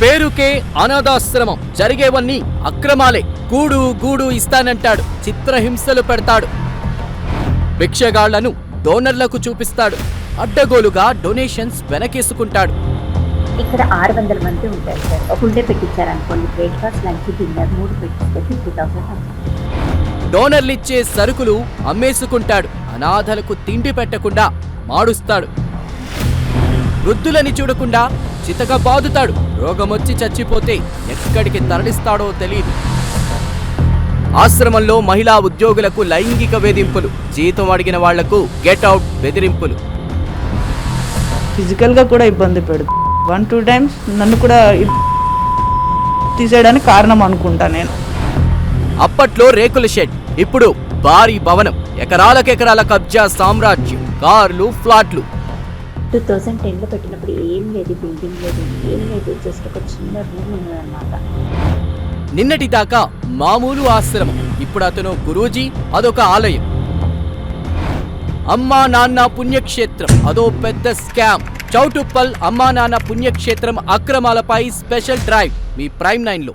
పేరుకే అనాథాశ్రమం, జరిగేవన్నీ అక్రమాలే. కూడు గూడు ఇస్తానంటాడు, చిత్రహింసలు పెడతాడు. భిక్షగాళ్లను డోనర్లకు చూపిస్తాడు, అడ్డగోలుగా డొనేషన్స్ వెనకేసుకుంటాడు. ఇక్కడ 600 మంది ఉంటారు సార్. ఒక ఫుల్ డే పెట్టించారనుకోండి, బ్రేక్ఫాస్ట్ లంచ్ డిన్నర్ 3 పెట్టిస్తే 50,000. డోనర్లిచ్చే సరుకులు అమ్మేసుకుంటాడు, అనాథలకు తిండి పెట్టకుండా మాడుస్తాడు. వృద్ధులని చూడకుండా చితక బాదుతాడు, రోగమొచ్చి చచ్చిపోతే ఎక్కడికి తరలిస్తాడో తెలియదు. ఆశ్రమంలో మహిళా ఉద్యోగులకు లైంగిక వేధింపులు, జీతం అడిగిన వాళ్లకు గెట్ అవుట్ బెదిరింపులు. ఫిజికల్గా కూడా ఇబ్బంది పెడు. 1-2 టైమ్స్ నన్ను కూడా తీసేయడానికి కారణం అనుకుంటా నేను. అప్పట్లో రేకుల షెడ్, ఇప్పుడు భారీ భవనం, ఎకరాలకెకరాల కబ్జా సామ్రాజ్యం, కార్లు ఫ్లాట్లు. 2010లో పెట్టినప్పుడు ఏం లేదు, బిల్డింగ్ లేదు, ఏం లేదు, జస్ట్ ఒక చిన్న రూమ్ ఉన్నదన్నమాట. నిన్నటి దాకా మామూలు ఆశ్రమం, ఇప్పుడు అతను గురూజీ, అదొక ఆలయం. అమ్మా నాన్న పుణ్యక్షేత్రం, అదో పెద్ద స్కామ్. చౌటుప్పల్ అమ్మా నాన్న పుణ్యక్షేత్రం అక్రమాలపై స్పెషల్ డ్రైవ్ మీ ప్రైమ్ 9లో.